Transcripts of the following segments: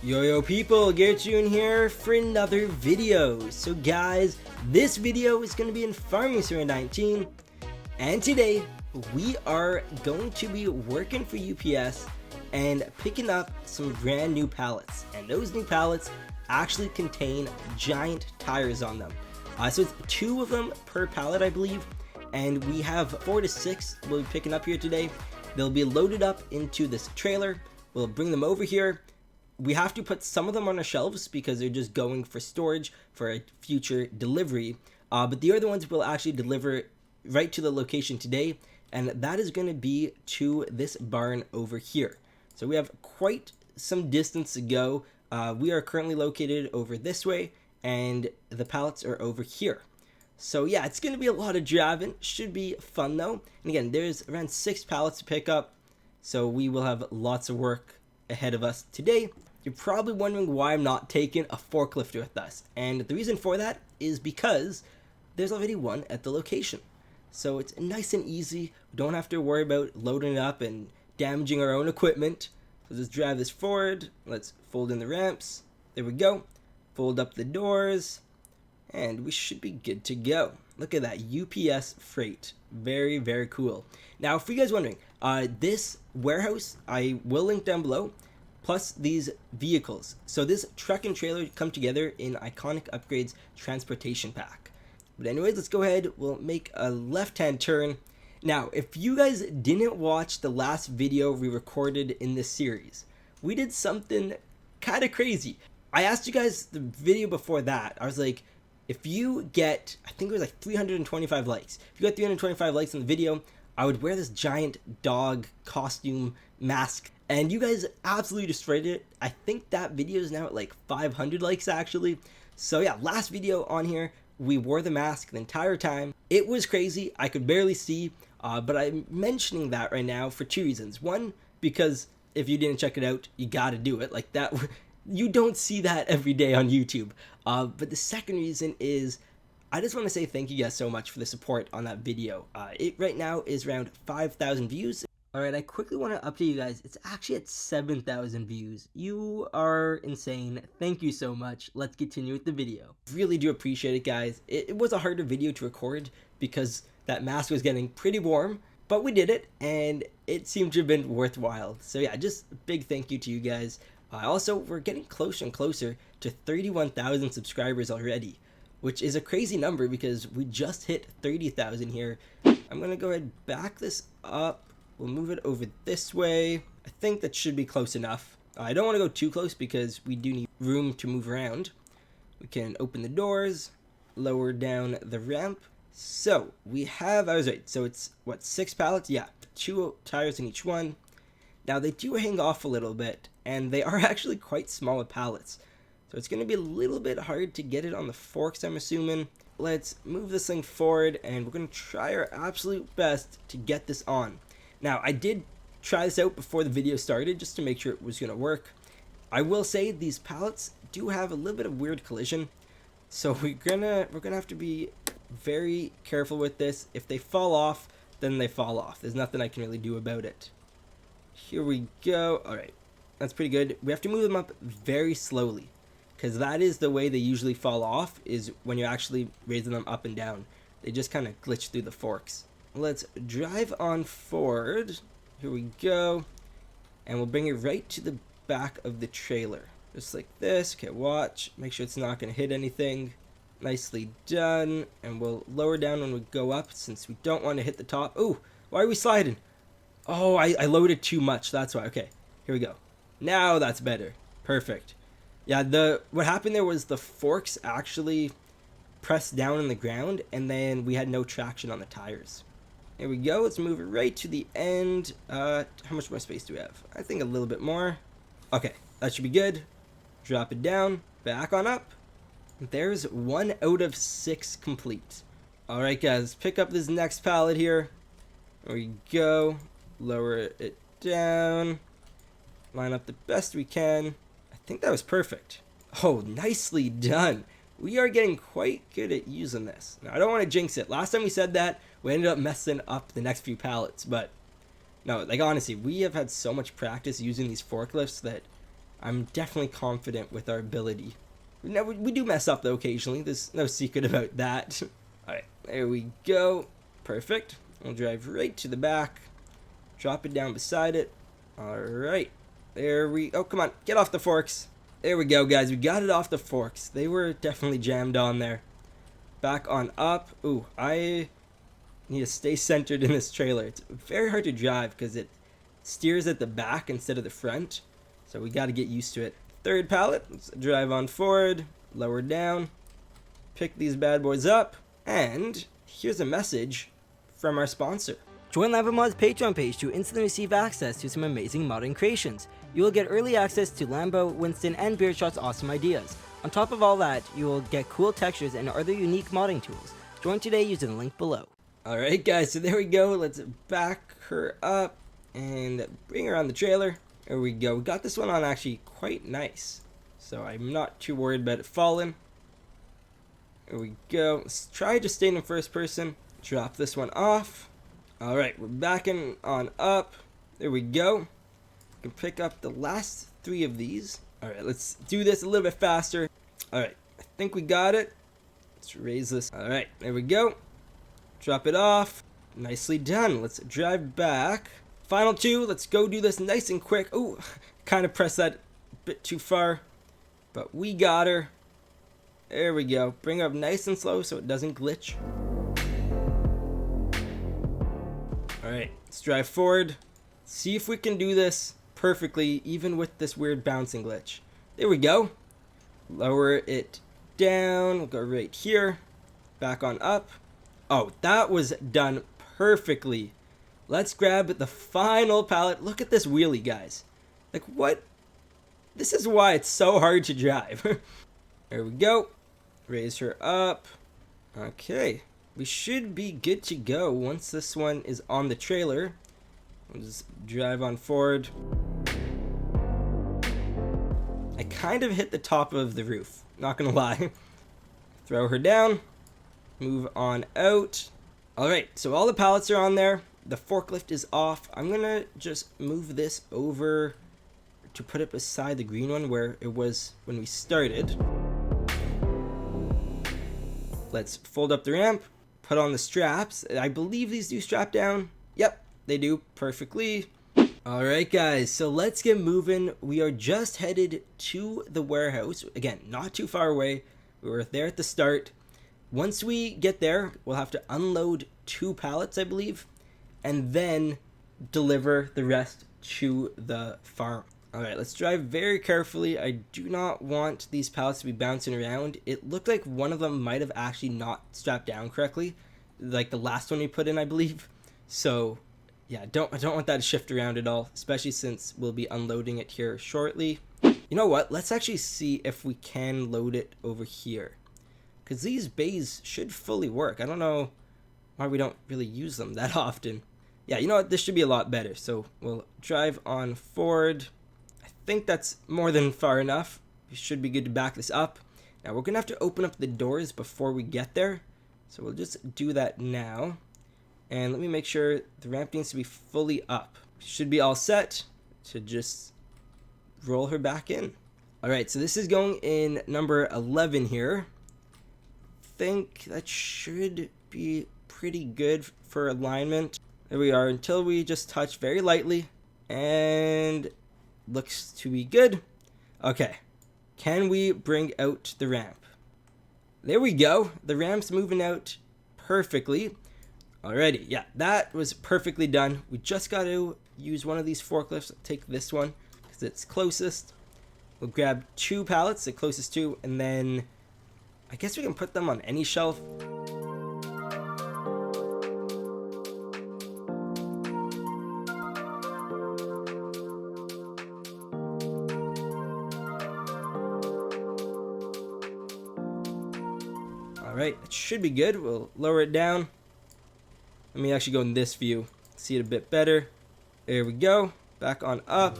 Yo people, Garrett here for another video. So guys, this video is going to be in FS19, and today we are going to be working for UPS and picking up some brand new pallets, and those new pallets actually contain giant tires on them. So it's 2 of them per pallet, I believe, and we have 4 to 6 we'll be picking up here today. They'll be loaded up into this trailer. We'll bring them over here. We have to put some of them on our shelves because they're just going for storage for a future delivery. But the other ones will actually deliver right to the location today, and that is going to be to this barn over here. So we have quite some distance to go. We are currently located over this way, and the pallets are over here. So yeah, it's going to be a lot of driving. Should be fun though. And again, there's around 6 pallets to pick up, so we will have lots of work ahead of us today. You're probably wondering why I'm not taking a forklift with us, and the reason for that is because there's already one at the location. So it's nice and easy. We don't have to worry about loading it up and damaging our own equipment. So just drive this forward. Let's fold in the ramps. There we go. Fold up the doors, and we should be good to go. Look at that UPS freight. Very, very cool. Now, for you guys wondering, this warehouse I will link down below, plus these vehicles. So this truck and trailer come together in Iconic Upgrades Transportation Pack. But anyways, let's go ahead. We'll make a left-hand turn. Now, if you guys didn't watch the last video we recorded in this series, we did something kind of crazy. I asked you guys the video before that. I was like, if you get, I think it was like 325 likes. If you got 325 likes in the video, I would wear this giant dog costume mask. And you guys absolutely destroyed it. I think that video is now at like 500 likes actually. So yeah, last video on here, we wore the mask the entire time. It was crazy. I could barely see. But I'm mentioning that right now for 2 reasons. One, because if you didn't check it out, you gotta do it. Like that, you don't see that every day on YouTube. But the second reason is, I just want to say thank you guys so much for the support on that video. It right now is around 5,000 views. Alright, I quickly want to update you guys. It's actually at 7,000 views. You are insane. Thank you so much. Let's continue with the video. Really do appreciate it, guys. It was a harder video to record because that mask was getting pretty warm, but we did it, and it seemed to have been worthwhile. So yeah, just a big thank you to you guys. Also, we're getting closer and closer to 31,000 subscribers already, which is a crazy number because we just hit 30,000 here. I'm going to go ahead and back this up. We'll move it over this way. I think that should be close enough. I don't want to go too close because we do need room to move around. We can open the doors, lower down the ramp. So we have, I was right, so it's what, 6 pallets? Yeah, 2 tires in each one. Now they do hang off a little bit, and they are actually quite small pallets. So it's going to be a little bit hard to get it on the forks, I'm assuming. Let's move this thing forward, and we're going to try our absolute best to get this on. Now, I did try this out before the video started just to make sure it was going to work. I will say these pallets do have a little bit of weird collision, so we're gonna have to be very careful with this. If they fall off, then they fall off. There's nothing I can really do about it. Here we go. All right, that's pretty good. We have to move them up very slowly because that is the way they usually fall off, is when you're actually raising them up and down. They just kind of glitch through the forks. Let's drive on forward. Here we go. And we'll bring it right to the back of the trailer. Just like this. Okay, watch. Make sure it's not going to hit anything. Nicely done. And we'll lower down when we go up since we don't want to hit the top. Ooh, why are we sliding? Oh, I loaded too much. That's why. Okay, here we go. Now that's better. Perfect. Yeah, what happened there was the forks actually pressed down on the ground, and then we had no traction on the tires. There we go. Let's move it right to the end. How much more space do we have? I think a little bit more. Okay, that should be good. Drop it down. Back on up. There's 1 out of 6 complete. All right, guys. Pick up this next pallet here. There we go. Lower it down. Line up the best we can. I think that was perfect. Oh, nicely done. We are getting quite good at using this. Now, I don't want to jinx it. Last time we said that, we ended up messing up the next few pallets. But, no, like honestly, we have had so much practice using these forklifts that I'm definitely confident with our ability. Now, we do mess up though occasionally. There's no secret about that. Alright, there we go. Perfect. We'll drive right to the back. Drop it down beside it. Alright. Oh, come on. Get off the forks. There we go, guys. We got it off the forks. They were definitely jammed on there. Back on up. Ooh, I need to stay centered in this trailer. It's very hard to drive because it steers at the back instead of the front. So we got to get used to it. Third pallet. Let's drive on forward. Lower down. Pick these bad boys up. And here's a message from our sponsor. Join LamboMod's Patreon page to instantly receive access to some amazing modding creations. You will get early access to Lambo, Winston, and Beardshot's awesome ideas. On top of all that, you will get cool textures and other unique modding tools. Join today using the link below. Alright guys, so there we go. Let's back her up and bring her on the trailer. There we go. We got this one on actually quite nice. So I'm not too worried about it falling. There we go. Let's try to stay in first person. Drop this one off. Alright, we're backing on up. There we go. We can pick up the last 3 of these. Alright, let's do this a little bit faster. Alright, I think we got it. Let's raise this. Alright, there we go. Drop it off. Nicely done. Let's drive back. Final 2. Let's go do this nice and quick. Ooh, kind of pressed that a bit too far. But we got her. There we go. Bring her up nice and slow so it doesn't glitch. Alright, let's drive forward. See if we can do this perfectly, even with this weird bouncing glitch. There we go. Lower it down. We'll go right here. Back on up. Oh, that was done perfectly. Let's grab the final pallet. Look at this wheelie, guys. Like, what? This is why it's so hard to drive. There we go. Raise her up. Okay. We should be good to go once this one is on the trailer. We'll just drive on forward. I kind of hit the top of the roof, not gonna lie. Throw her down. Move on out. Alright, so all the pallets are on there. The forklift is off. I'm gonna just move this over to put it beside the green one where it was when we started. Let's fold up the ramp. Put on the straps. I believe these do strap down. Yep, they do perfectly. Alright guys, so let's get moving. We are just headed to the warehouse. Again, not too far away. We were there at the start. Once we get there, we'll have to unload 2 pallets, I believe, and then deliver the rest to the farm. Alright, let's drive very carefully. I do not want these pallets to be bouncing around. It looked like one of them might have actually not strapped down correctly, like the last one we put in, I believe. So, yeah, I don't want that to shift around at all, especially since we'll be unloading it here shortly. You know what? Let's actually see if we can load it over here, because these bays should fully work. I don't know why we don't really use them that often. Yeah, you know what? This should be a lot better. So we'll drive on forward. I think that's more than far enough. We should be good to back this up. Now we're gonna have to open up the doors before we get there, so we'll just do that now. And let me make sure the ramp needs to be fully up. Should be all set to just roll her back in. Alright, so this is going in number 11 here. I think that should be pretty good for alignment. There we are, until we just touch very lightly, and looks to be good. Okay, can we bring out the ramp? There we go. The ramp's moving out perfectly. Alrighty, yeah, that was perfectly done. We just got to use one of these forklifts. I'll take this one because it's closest. We'll grab 2 pallets, the closest 2, and then I guess we can put them on any shelf. Alright, it should be good. We'll lower it down. Let me actually go in this view, see it a bit better. There we go. Back on up.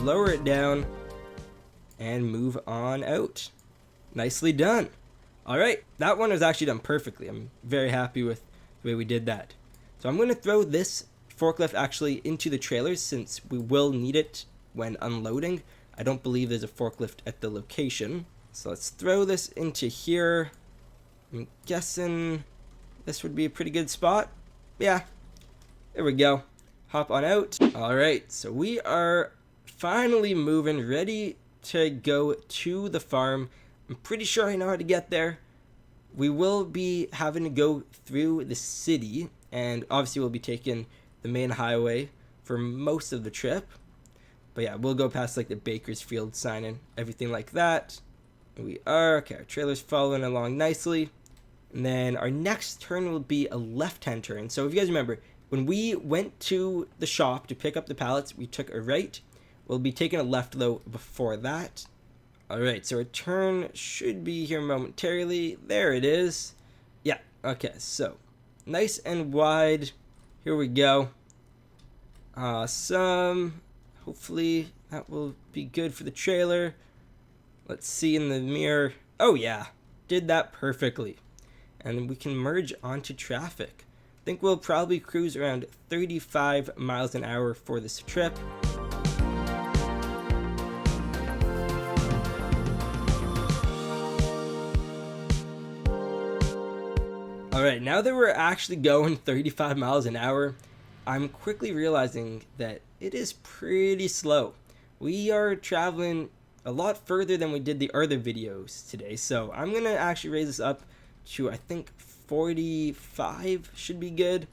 Lower it down and move on out. Nicely done. All right, that one was actually done perfectly. I'm very happy with the way we did that. So I'm going to throw this forklift actually into the trailers since we will need it when unloading. I don't believe there's a forklift at the location. So let's throw this into here. I'm guessing this would be a pretty good spot. Yeah, there we go. Hop on out. All right, so we are finally moving, ready to go to the farm. I'm pretty sure I know how to get there. We will be having to go through the city, and obviously we'll be taking the main highway for most of the trip. But yeah, we'll go past like the Bakersfield sign and everything like that. We are, okay, our trailer's following along nicely. And then our next turn will be a left-hand turn. So if you guys remember, when we went to the shop to pick up the pallets, we took a right. We'll be taking a left though before that. Alright, so our turn should be here momentarily. There it is. Yeah, okay, so nice and wide. Here we go. Awesome. Hopefully that will be good for the trailer. Let's see in the mirror. Oh yeah, did that perfectly. And then we can merge onto traffic. I think we'll probably cruise around 35 miles an hour for this trip. Alright, now that we're actually going 35 miles an hour, I'm quickly realizing that it is pretty slow. We are traveling a lot further than we did the other videos today, so I'm going to actually raise this up to, I think, 45 should be good.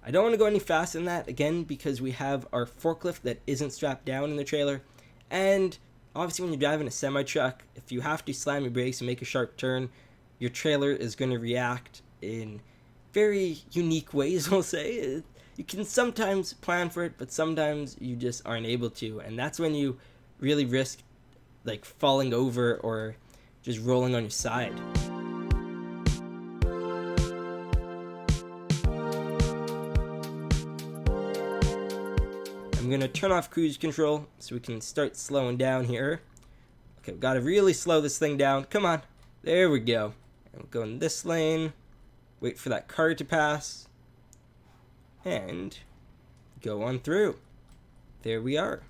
I don't want to go any faster than that, again, because we have our forklift that isn't strapped down in the trailer, and obviously when you're driving a semi-truck, if you have to slam your brakes and make a sharp turn, your trailer is going to react in very unique ways, we'll say. You can sometimes plan for it, but sometimes you just aren't able to, and that's when you really risk like falling over or just rolling on your side. I'm gonna turn off cruise control so we can start slowing down here. Okay, we've got to really slow this thing down. Come on, there we go. And we'll go in this lane. Wait for that car to pass, and go on through. There we are.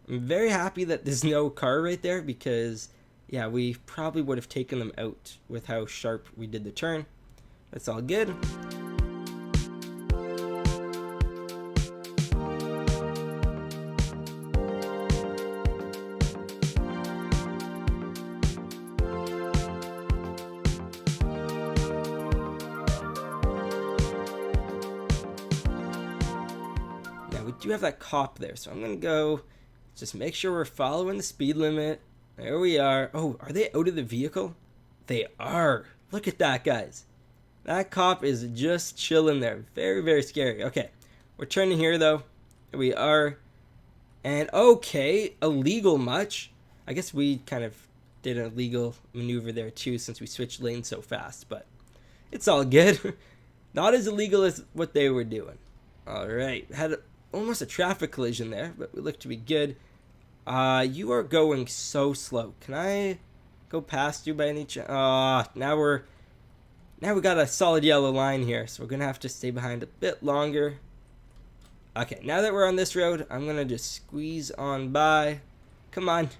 I'm very happy that there's no car right there because, yeah, we probably would have taken them out with how sharp we did the turn. That's all good. We do have that cop there, so I'm gonna go just make sure we're following the speed limit. There we are. Oh, are they out of the vehicle? They are. Look at that, guys. That cop is just chilling there. Very, very scary. Okay, we're turning here though. Here we are. And okay, illegal much. I guess we kind of did an illegal maneuver there too since we switched lanes so fast, but it's all good. Not as illegal as what they were doing. All right, had almost a traffic collision there, but we look to be good. You are going so slow. Can I go past you by any chance? Now we got a solid yellow line here, so we're gonna have to stay behind a bit longer. Okay, now that we're on this road, I'm gonna just squeeze on by. Come on,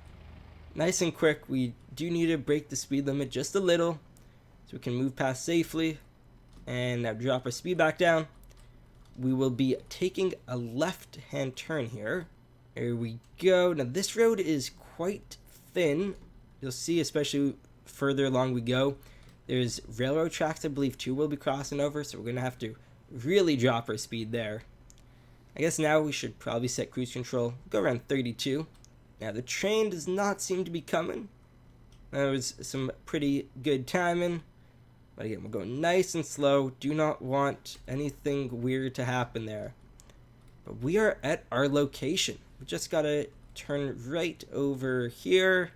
nice and quick. We do need to break the speed limit just a little, so we can move past safely. And now drop our speed back down. We will be taking a left-hand turn here. There we go. Now this road is quite thin. You'll see, especially further along we go. There's railroad tracks, I believe, too, we'll be crossing over, so we're going to have to really drop our speed there. I guess now we should probably set cruise control. Go around 32. Now the train does not seem to be coming. That was some pretty good timing. But again, we're going nice and slow. Do not want anything weird to happen there. But we are at our location. We just got to turn right over here.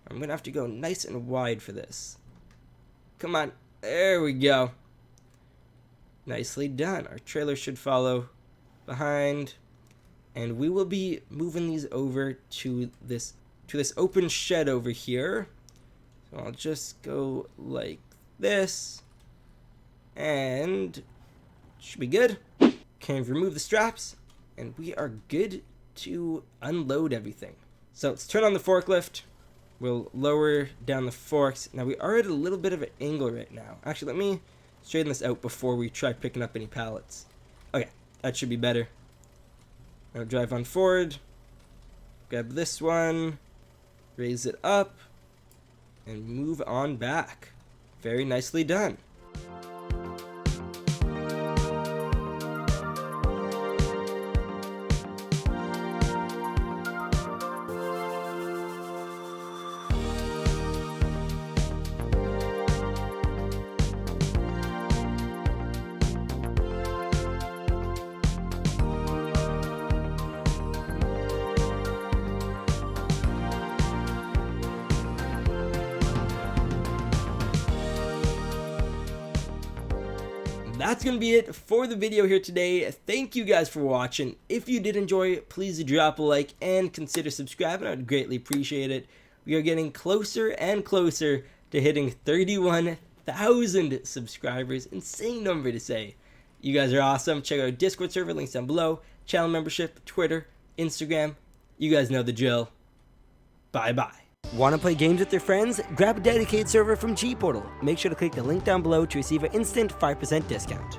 I'm going to have to go nice and wide for this. Come on. There we go. Nicely done. Our trailer should follow behind. And we will be moving these over to this open shed over here. So I'll just go like this, and should be good. Can remove the straps, and we are good to unload everything. So let's turn on the forklift. We'll lower down the forks. Now we are at a little bit of an angle right now. Actually, let me straighten this out before we try picking up any pallets. Okay, that should be better. Now drive on forward. Grab this one. Raise it up. And move on back. Very nicely done. That's going to be it for the video here today. Thank you guys for watching. If you did enjoy, please drop a like and consider subscribing. I would greatly appreciate it. We are getting closer and closer to hitting 31,000 subscribers. Insane number to say. You guys are awesome. Check out our Discord server, links down below. Channel membership, Twitter, Instagram. You guys know the drill. Bye-bye. Want to play games with your friends? Grab a dedicated server from G Portal. Make sure to click the link down below to receive an instant 5% discount.